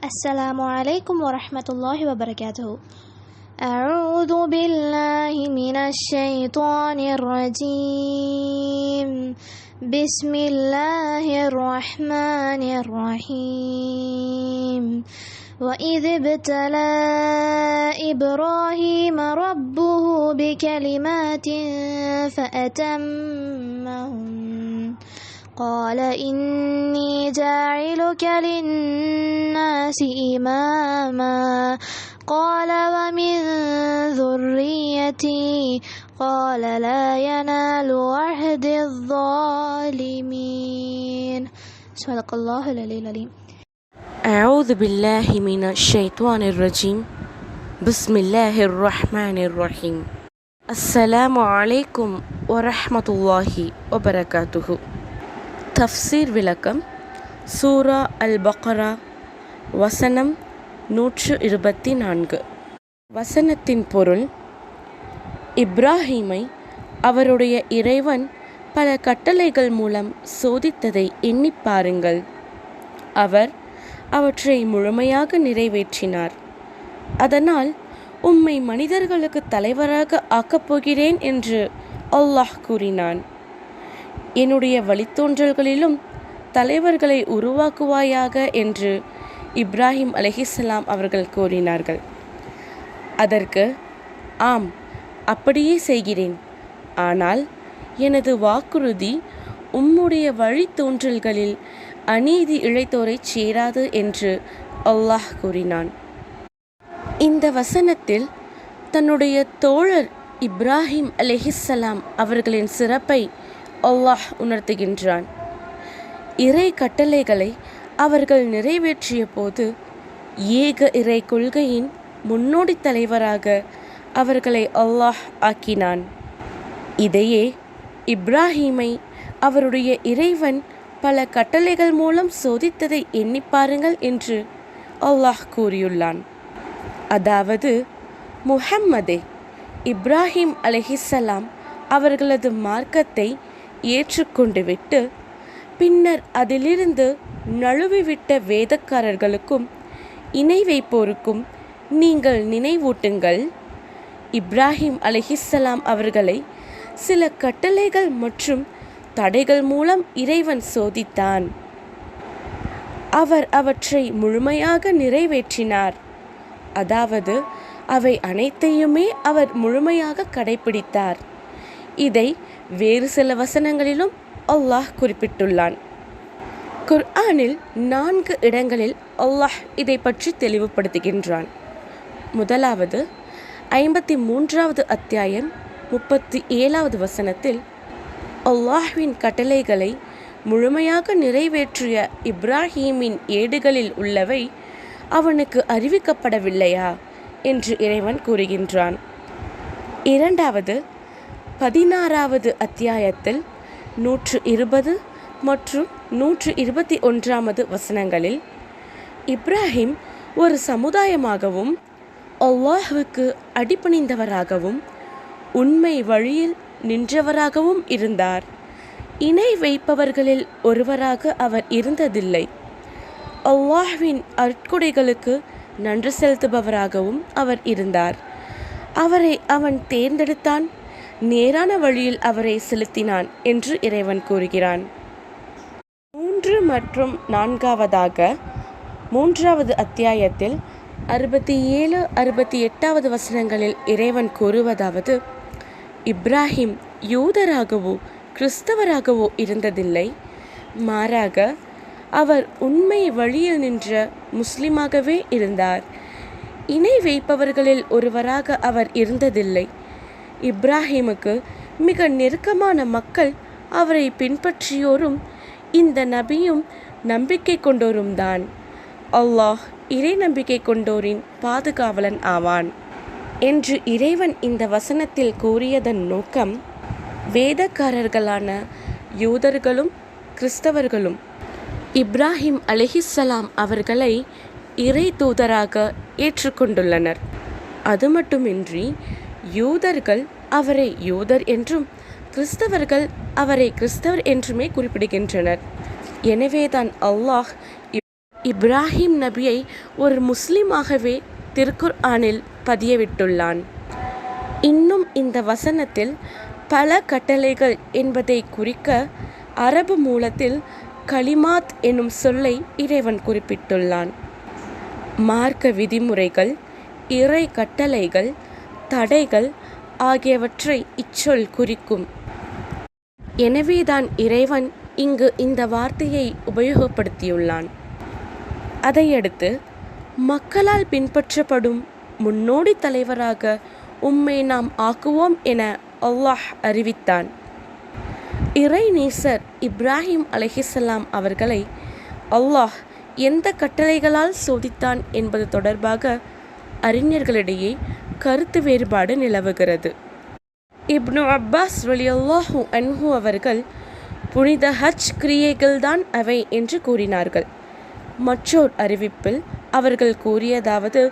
السلام عليكم ورحمة الله وبركاته. أعوذ بالله من الشيطان الرجيم. بسم الله الرحمن الرحيم. وإذ ابتلى إبراهيم ربه بكلمات فأتمهن قال إني جاعلك للناس إماما قال ومن ذريتي قال لا ينال عهد الظالمين. صدق الله العلي العليم. أعوذ بالله من الشيطان الرجيم. بسم الله الرحمن الرحيم. السلام عليكم ورحمة الله وبركاته. தஃப்சீர் விளக்கம். சூரா அல் பக்ரா வசனம் 124. வசனத்தின் பொருள்: இப்ராஹீமை அவருடைய இறைவன் பல கட்டளைகள் மூலம் சோதித்ததை எண்ணிப் பாருங்கள். அவர் அவற்றை முழுமையாக நிறைவேற்றினார். அதனால் உம்மை மனிதர்களுக்கு தலைவராக ஆக்கப் போகிறேன் என்று அல்லாஹ் கூறினான். என்னுடைய வழித்தோன்றல்களிலும் தலைவர்களை உருவாக்குவாயாக என்று இப்ராஹிம் அலைஹிஸ்ஸலாம் அவர்கள் கூறினார்கள். அதற்கு ஆம், அப்படியே செய்கிறேன். ஆனால் எனது வாக்குறுதி உம்முடைய வழித்தோன்றல்களில் அநீதி இழைத்தோரைச் சேராது என்று அல்லாஹ் கூறினான். இந்த வசனத்தில் தன்னுடைய தோழர் இப்ராஹிம் அலைஹிஸ்ஸலாம் அவர்களின் சிறப்பை அல்லாஹ் உணர்த்துகின்றான். இறை கட்டளைகளை அவர்கள் நிறைவேற்றிய போது ஏக இறை கொள்கையின் முன்னோடி தலைவராக அவர்களை அல்லாஹ் ஆக்கினான். இதையே இப்ராஹீமை அவருடைய இறைவன் பல கட்டளைகள் மூலம் சோதித்ததை எண்ணிப் பாருங்கள் என்று அல்லாஹ் கூறியுள்ளான். அதாவது, முஹம்மதே, இப்ராஹிம் அலைஹிஸ்ஸலாம் அவர்களது மார்க்கத்தை ஏற்றுக்கொண்டு விட்டு பின்னர் அதிலிருந்து நழுவிவிட்ட வேதக்காரர்களுக்கும் இணை வைப்போருக்கும் நீங்கள் நினைவூட்டுங்கள். இப்ராஹிம் அலைஹிஸ்ஸலாம் அவர்களை சில கட்டளைகள் மற்றும் தடைகள் மூலம் இறைவன் சோதித்தான். அவர் அவற்றை முழுமையாக நிறைவேற்றினார். அதாவது, அவை அனைத்தையுமே அவர் முழுமையாக கடைபிடித்தார். இதை வேறு சில வசனங்களிலும் அல்லாஹ் குறிப்பிட்டுள்ளான். குர்ஆனில் 4 இடங்களில் அல்லாஹ் இதை பற்றி தெளிவுபடுத்துகின்றான். முதலாவது 53வது அத்தியாயம் 37வது வசனத்தில் அல்லாஹ்வின் கட்டளைகளை முழுமையாக நிறைவேற்றிய இப்ராஹீமின் ஏடுகளில் உள்ளவை அவனுக்கு அறிவிக்கப்படவில்லையா என்று இறைவன் கூறுகின்றான். இரண்டாவது 16வது அத்தியாயத்தில் 120 மற்றும் 121வது வசனங்களில் இப்ராஹிம் ஒரு சமுதாயமாகவும் அல்லாஹ்வுக்கு அடிபணிந்தவராகவும் உண்மை வழியில் நின்றவராகவும் இருந்தார். இணை வைப்பவர்களில் ஒருவராக அவர் இருந்ததில்லை. அல்லாஹ்வின் அருட்கொடைகளுக்கு நன்றி செலுத்துபவராகவும் அவர் இருந்தார். அவரை அவன் தேர்ந்தெடுத்தான், நேரான வழியில் அவரை செலுத்தினான் என்று இறைவன் கூறுகிறான். 3 மற்றும் 4வதாக 3வது அத்தியாயத்தில் 67, 68வது வசனங்களில் இறைவன் கூறுவதாவது: இப்ராஹிம் யூதராகவோ கிறிஸ்தவராகவோ இருந்ததில்லை. மாறாக அவர் உண்மை வழியில் நின்ற முஸ்லிமாகவே இருந்தார். இணை வைப்பவர்களில் ஒருவராக அவர் இருந்ததில்லை. இப்ராஹிமுக்கு மிக நெருக்கமான மக்கள் அவரை பின்பற்றியோரும் இந்த நபியும் நம்பிக்கை கொண்டோரும் தான். அல்லாஹ் இறை நம்பிக்கை கொண்டோரின் பாதுகாவலன் ஆவான் என்று இறைவன் இந்த வசனத்தில் கூறியதன் நோக்கம், வேதக்காரர்களான யூதர்களும் கிறிஸ்தவர்களும் இப்ராஹிம் அலைஹிஸ்ஸலாம் அவர்களை இறை தூதராக ஏற்றுக்கொண்டுள்ளனர். அது மட்டுமின்றி யூதர்கள் அவரை யூதர் என்றும் கிறிஸ்தவர்கள் அவரை கிறிஸ்தவர் என்றுமே குறிப்பிடுகின்றனர். எனவேதான் அல்லாஹ் இப்ராஹிம் நபியை ஒரு முஸ்லிமாகவே திருக்குர்ஆனில் பதியவிட்டுள்ளான். இன்னும் இந்த வசனத்தில் பல கட்டளைகள் என்பதை குறிக்க அரபு மூலத்தில் கலிமாத் எனும் சொல்லை இறைவன் குறிப்பிட்டுள்ளான். மார்க்க விதிமுறைகள், இறை கட்டளைகள், தடைகள் ஆகியவற்றை இச்சொல் குறிக்கும். எனவேதான் இறைவன் இங்கு இந்த வார்த்தையை உபயோகப்படுத்தியுள்ளான். அதையடுத்து மக்களால் பின்பற்றப்படும் முன்னோடி தலைவராக உம்மை நாம் ஆக்குவோம் என அல்லாஹ் அறிவித்தான். இறை நேசர் இப்ராஹிம் அலைஹிஸ்ஸலாம் அவர்களை அல்லாஹ் எந்த கட்டளைகளால் சோதித்தான் என்பது தொடர்பாக அறிஞர்களிடையே கருத்து வேறுபாடு நிலவுகிறது. இப்னு அப்பாஸ் ரலியல்லாஹு அன்ஹு அவர்கள் புனித ஹஜ் கிரியைகள்தான் அவை என்று கூறினார்கள். மற்றோர் அறிவிப்பில் அவர்கள் கூறியதாவது,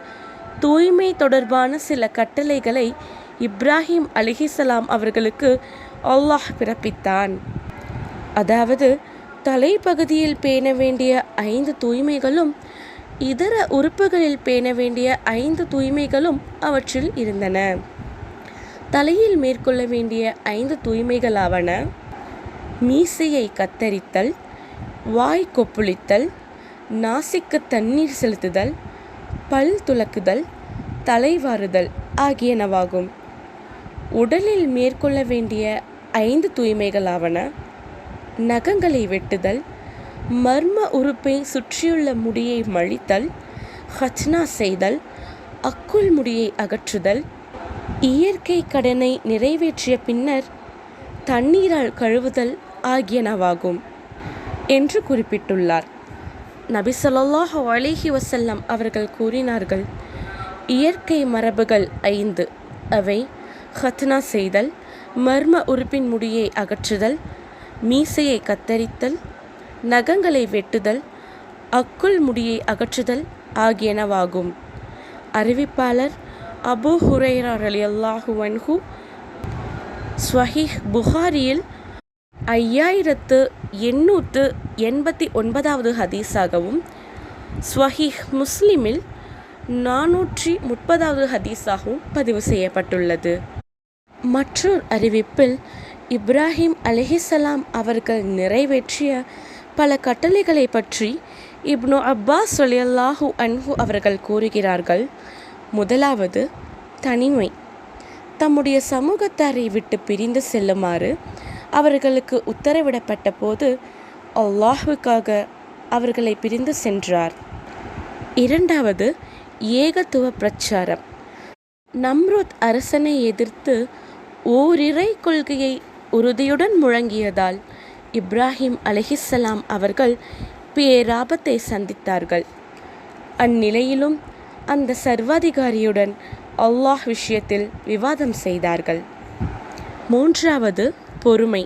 தூய்மை தொடர்பான சில கட்டளைகளை இப்ராஹிம் அலைஹிஸ்ஸலாம் அவர்களுக்கு அல்லாஹ் பிறப்பித்தான். அதாவது தலைப்பகுதியில் பேண வேண்டிய 5 தூய்மைகளும் இதர உறுப்புகளில் பேண வேண்டிய 5 தூய்மைகளும் அவற்றில் இருந்தன. தலையில் மேற்கொள்ள வேண்டிய 5 தூய்மைகளாவன: மீசையை கத்தரித்தல், வாய் கொப்புளித்தல், நாசிக்கு தண்ணீர் செலுத்துதல், பல் துலக்குதல், தலைவாறுதல் ஆகியனவாகும். உடலில் மேற்கொள்ள வேண்டிய 5 தூய்மைகளாவன: நகங்களை வெட்டுதல், மர்ம உறுப்பை சுற்றியுள்ள முடியை மழித்தல், ஹச்னா செய்தல், அக்குள் முடியை அகற்றுதல், இயற்கை கடனை நிறைவேற்றிய பின்னர் தண்ணீரால் கழுவுதல் ஆகியனவாகும் என்று குறிப்பிட்டுள்ளார். நபி ஸல்லல்லாஹு அலைஹி வஸல்லம் அவர்கள் கூறினார்கள், இயற்கை மரபுகள் 5. அவை ஹத்னா செய்தல், மர்ம உறுப்பின் முடியை அகற்றுதல், மீசையை கத்தரித்தல், நகங்களை வெட்டுதல், அக்குள் முடியை அகற்றுதல் ஆகியனவாகும். அறிவிப்பாளர் அபூ ஹுரைரா ரலியல்லாஹு அன்ஹு. ஸ்வஹீஹ் புகாரியில் 5889வது ஹதீஸாகவும், ஸ்வஹீஹ் முஸ்லிமில் 430வது ஹதீஸாகவும் பதிவு செய்யப்பட்டுள்ளது. மற்றொரு அறிவிப்பில் இப்ராஹிம் அலைஹிஸ்ஸலாம் அவர்கள் நிறைவேற்றிய பல கட்டளைகளை பற்றி இப்னு அப்பாஸ் ரலியல்லாஹு அன்ஹு அவர்கள் கூறுகிறார்கள். முதலாவது தனிமை. தம்முடைய சமூகத்தாரை விட்டு பிரிந்து செல்லுமாறு அவர்களுக்கு உத்தரவிடப்பட்ட போது அல்லாஹ்வுக்காக அவர்களை பிரிந்து சென்றார். இரண்டாவது ஏகத்துவ பிரச்சாரம். நம்ரூத் அரசனை எதிர்த்து ஓரிறை கொள்கையை உறுதியுடன் முழங்கியதால் இப்ராஹிம் அலைஹிஸ்ஸலாம் அவர்கள் பேராபத்தை சந்தித்தார்கள். அந்நிலையிலும் அந்த சர்வாதிகாரியுடன் அல்லாஹ் விஷயத்தில் விவாதம் செய்தார்கள். மூன்றாவது பொறுமை.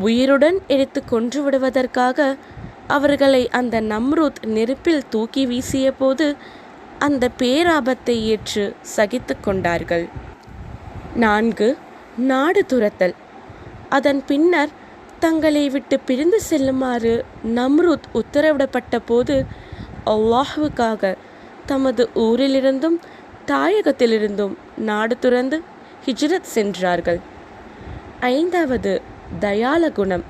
உயிருடன் எடுத்து கொன்று விடுவதற்காக அவர்களை அந்த நம்ரூத் நெருப்பில் தூக்கி வீசிய போது அந்த பேராபத்தை ஏற்று சகித்து கொண்டார்கள். 4. நாடு துரத்தல். அதன் பின்னர் தங்களை விட்டு பிரிந்து செல்லுமாறு நம்ரூத் உத்தரவிடப்பட்ட போது அல்லாஹ்வுக்காக தமது ஊரிலிருந்தும் தாயகத்திலிருந்தும் நாடு துறந்து ஹிஜ்ரத் சென்றார்கள். 5. தயால குணம்.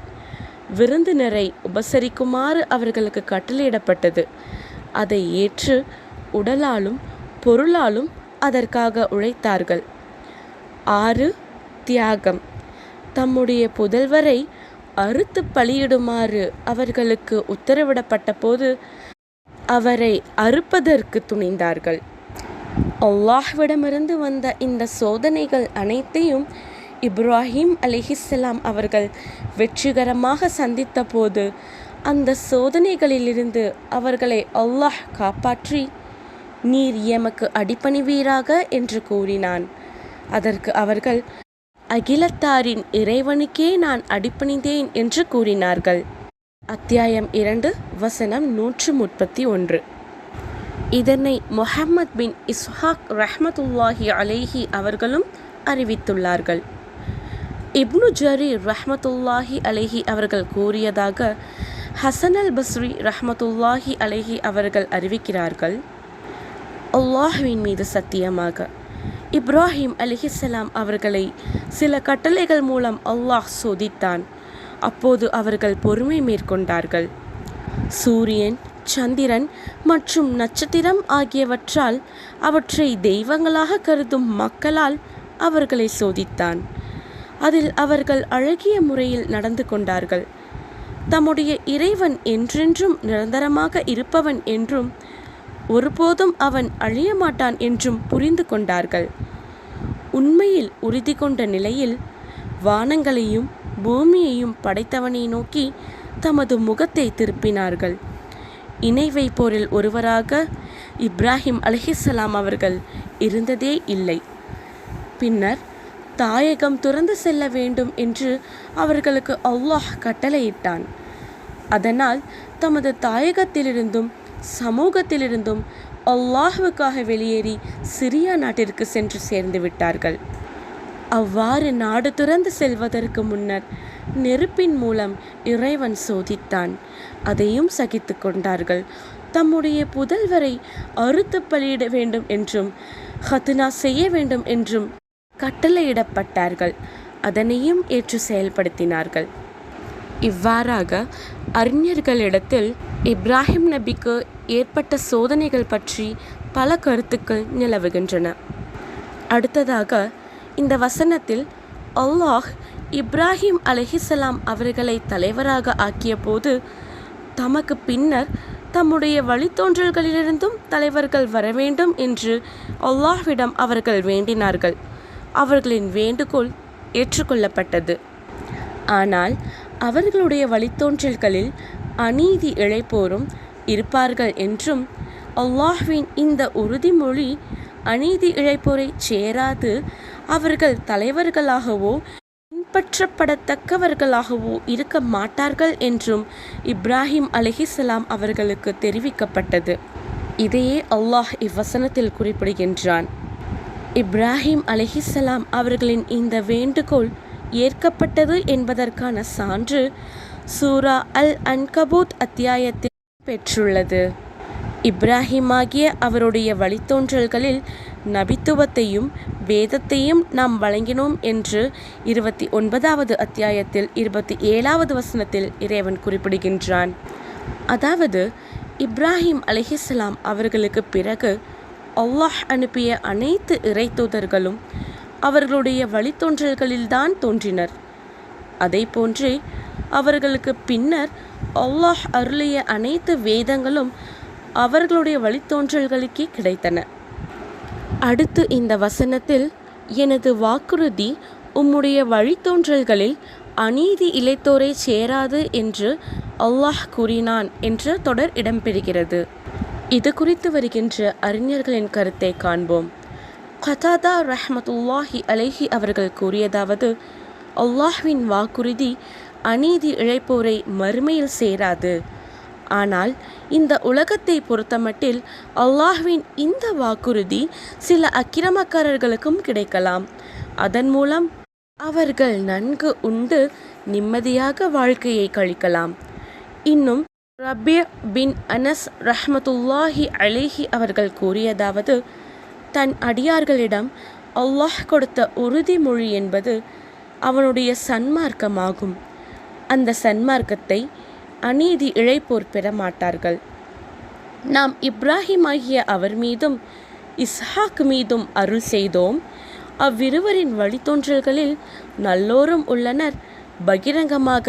விருந்தினரை உபசரிக்குமாறு அவர்களுக்கு கட்டளையிடப்பட்டது. அதை ஏற்று உடலாலும் பொருளாலும் அதற்காக உழைத்தார்கள். 6. தியாகம். தம்முடைய புதல்வரை அறுத்து பலியிடுமாறு அவர்களுக்கு உத்தரவிடப்பட்ட போது அவரை அறுப்பதற்கு துணிந்தார்கள். அல்லாஹ்விடமிருந்து வந்த இந்த சோதனைகள் அனைத்தையும் இப்ராஹிம் அலைஹிஸ்ஸலாம் அவர்கள் வெற்றிகரமாக சந்தித்த போது அந்த சோதனைகளிலிருந்து அவர்களை அல்லாஹ் காப்பாற்றி, நீர் எமக்கு அடிபணிவீராக என்று கூறினான். அதற்கு அவர்கள், அகிலத்தாரின் இறைவனுக்கே நான் அடிபணிந்தேன் என்று கூறினார்கள். அத்தியாயம் 2 வசனம் 131. இதனை முஹம்மத் பின் இஸ்ஹாக் ரஹ்மத்துல்லாஹி அலைஹி அவர்களும் அறிவித்துள்ளார்கள். இப்னு ஜரீர் ரஹ்மத்துல்லாஹி அலைஹி அவர்கள் கூறியதாக, ஹசன் அல் பஸ்ரி ரஹ்மத்துல்லாஹி அலைஹி அவர்கள் அறிவிக்கிறார்கள், அல்லாஹ்வின் மீது சத்தியமாக இப்ராஹிம் அலைஹிஸ்ஸலாம் அவர்களை சில கட்டளைகள் மூலம் அல்லாஹ் சோதித்தான். அப்போது அவர்கள் பொறுமை மேற்கொண்டார்கள். சூரியன், சந்திரன் மற்றும் நட்சத்திரம் ஆகியவற்றால் அவற்றை தெய்வங்களாக கருதும் மக்களால் அவர்களை சோதித்தான். அதில் அவர்கள் அழகிய முறையில் நடந்து கொண்டார்கள். தம்முடைய இறைவன் என்றென்றும் நிரந்தரமாக இருப்பவன் என்றும் ஒருபோதும் அவன் அழியமாட்டான் என்றும் புரிந்து கொண்டார்கள். உண்மையில் உறுதி கொண்ட நிலையில் வானங்களையும் பூமியையும் படைத்தவனை நோக்கி தமது முகத்தை திருப்பினார்கள். இணை வைப்போரில் ஒருவராக இப்ராஹிம் அலைஹிஸ்ஸலாம் அவர்கள் இருந்ததே இல்லை. பின்னர் தாயகம் துறந்து செல்ல வேண்டும் என்று அவர்களுக்கு அல்லாஹ் கட்டளையிட்டான். அதனால் தமது தாயகத்திலிருந்தும் சமூகத்திலிருந்தும் அல்லாஹ்வுக்காக வெளியேறி சிரியா நாட்டிற்கு சென்று சேர்ந்து விட்டார்கள். அவ்வாறு நாடு துறந்து செல்வதற்கு முன்னர் நெருப்பின் மூலம் இறைவன் சோதித்தான். அதையும் சகித்து கொண்டார்கள். தம்முடைய புதல்வரை அறுத்து பலியிட வேண்டும் என்றும் ஹத்னா செய்ய வேண்டும் என்றும் கட்டளையிடப்பட்டார்கள். அதனையும் ஏற்று செயல்படுத்தினார்கள். இவ்வாறாக அறிஞர்களிடத்தில் இப்ராஹிம் நபிக்கு ஏற்பட்ட சோதனைகள் பற்றி பல கருத்துக்கள் நிலவுகின்றன. அடுத்ததாக இந்த வசனத்தில் அல்லாஹ் இப்ராஹிம் அலைஹிஸ்ஸலாம் அவர்களை தலைவராக ஆக்கிய போது தமக்கு பின்னர் தம்முடைய வழித்தோன்றல்களிலிருந்தும் தலைவர்கள் வர வேண்டும் என்று அல்லாஹ்விடம் அவர்கள் வேண்டினார்கள். அவர்களின் வேண்டுகோள் ஏற்றுக்கொள்ளப்பட்டது. ஆனால் அவர்களுடைய வழித்தோன்றல்களில் அநீதி இழைப்போரும் இருப்பார்கள் என்றும் அல்லாஹ்வின் இந்த உறுதிமொழி அநீதி இழைப்போரை சேராது, அவர்கள் தலைவர்களாகவோ பின்பற்றப்படத்தக்கவர்களாகவோ இருக்க மாட்டார்கள் என்றும் இப்ராஹிம் அலைஹிஸ்ஸலாம் அவர்களுக்கு தெரிவிக்கப்பட்டது. இதையே அல்லாஹ் இவ்வசனத்தில் குறிப்பிடுகின்றான். இப்ராஹிம் அலைஹிஸ்ஸலாம் அவர்களின் இந்த வேண்டுகோள் ஏற்கப்பட்டது என்பதற்கான சான்று சூரா அல் அன்கபூத் அத்தியாயத்தில் பெற்றுள்ளது. இப்ராஹிமாகிய அவருடைய வழித்தோன்றல்களில் நபித்துவத்தையும் வேதத்தையும் நாம் வழங்கினோம் என்று 29வது அத்தியாயத்தில் 27வது வசனத்தில் இறைவன் குறிப்பிடுகின்றான். அதாவது இப்ராஹிம் அலைஹிஸ்ஸலாம் அவர்களுக்கு பிறகு அல்லாஹ் அனுப்பிய அனைத்து இறைத்தூதர்களும் அவர்களுடைய வழித்தோன்றல்களில்தான் தோன்றினர். அதை போன்றே அவர்களுக்கு பின்னர் அல்லாஹ் அருளிய அனைத்து வேதங்களும் அவர்களுடைய வழித்தோன்றல்களுக்கே கிடைத்தன. அடுத்து இந்த வசனத்தில் எனது வாக்குறுதி உம்முடைய வழித்தோன்றல்களில் அநீதி இழைத்தோரை சேராது என்று அல்லாஹ் கூறினான் என்ற தொடர் இடம்பெறுகிறது. இது குறித்து வருகின்ற அறிஞர்களின் கருத்தை காண்போம். கதாதா ரஹ்மத்துல்லாஹி அலைஹி அவர்கள் கூறியதாவது, அல்லாஹ்வின் வாக்குறுதி அநீதி இழைப்போரை மறுமையில் சேராது. ஆனால் இந்த உலகத்தை பொறுத்தமட்டில் அல்லாஹ்வின் இந்த வாக்குறுதி சில அக்கிரமக்காரர்களுக்கும் கிடைக்கலாம். அதன் மூலம் அவர்கள் நன்கு உண்டு நிம்மதியாக வாழ்க்கையை கழிக்கலாம். இன்னும் ரபி பின் அனஸ் ரஹ்மத்துல்லாஹி அலைஹி அவர்கள் கூறியதாவது, தன் அடியார்களிடம் அல்லாஹ் கொடுத்த உறுதிமொழி என்பது அவனுடைய சன்மார்க்கமாகும். அந்த சன்மார்க்கத்தை அநீதி இழைப்போர் பெற மாட்டார்கள். நாம் இப்ராஹிம் ஆகிய அவர் மீதும் இஸ்ஹாக் மீதும் அருள் செய்தோம். அவ்விருவரின் வழித்தோன்றல்களில் நல்லோரும் உள்ளனர், பகிரங்கமாக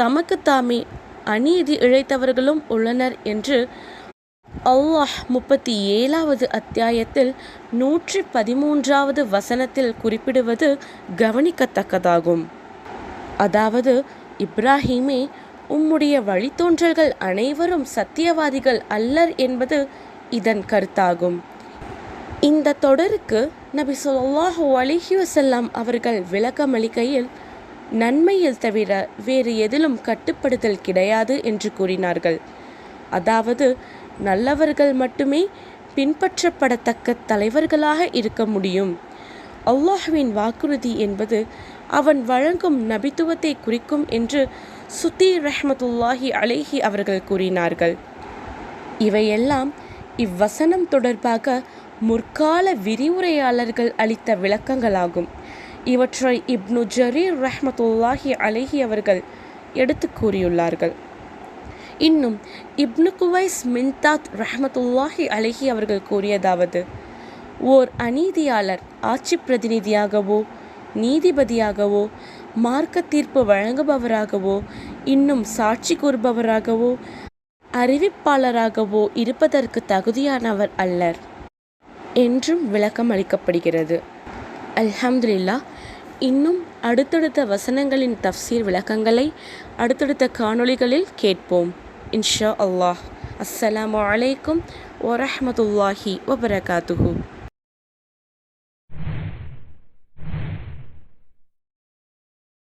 தமக்கு தாமே அநீதி இழைத்தவர்களும் உள்ளனர் என்று அல்லாஹ் 37வது அத்தியாயத்தில் 113வது வசனத்தில் குறிப்பிடுவது கவனிக்கத்தக்கதாகும். அதாவது இப்ராஹிமே உம்முடைய வழித்தோன்றல்கள் அனைவரும் சத்தியவாதிகள் அல்லர் என்பது இதன் கருத்தாகும். இந்த தொடருக்கு நபி ஸல்லல்லாஹு அலைஹி வஸல்லம் அவர்கள் விளக்கமளிக்கையில் நன்மையில் தவிர வேறு எதிலும் கட்டுப்படுதல் கிடையாது என்று கூறினார்கள். அதாவது நல்லவர்கள் மட்டுமே பின்பற்றப்படத்தக்க தலைவர்களாக இருக்க முடியும். அல்லாஹ்வின் வாக்குறுதி என்பது அவன் வழங்கும் நபித்துவத்தை குறிக்கும் என்று சுத்தி ரஹ்மத்துல்லாஹி அலைஹி அவர்கள் கூறினார்கள். இவையெல்லாம் இவ்வசனம் தொடர்பாக முற்கால விரிவுரையாளர்கள் அளித்த விளக்கங்களாகும். இவற்றை இப்னு ஜரீர் ரஹ்மத்துல்லாஹி அலைஹி அவர்கள் எடுத்து கூறியுள்ளார்கள். இன்னும் இப்னு குவைஸ் மின்தாத் ரஹ்மத்துல்லாஹி அலைஹி அவர்கள் கூறியதாவது, ஓர் அநீதியாளர் ஆட்சி பிரதிநிதியாகவோ நீதிபதியாகவோ மார்க்க தீர்ப்பு வழங்குபவராகவோ இன்னும் சாட்சி கூறுபவராகவோ அறிவிப்பாளராகவோ இருப்பதற்கு தகுதியானவர் அல்லர் என்றும் விளக்கம் அளிக்கப்படுகிறது. அல்ஹம்துலில்லாஹ். இன்னும் அடுத்தடுத்த வசனங்களின் தஃப்சீர் விளக்கங்களை அடுத்தடுத்த காணொளிகளில் கேட்போம் இன்ஷா அல்லாஹ். அஸ்ஸலாமு அலைக்கும் வரஹ்மத்துல்லாஹி வபரகாத்துஹு.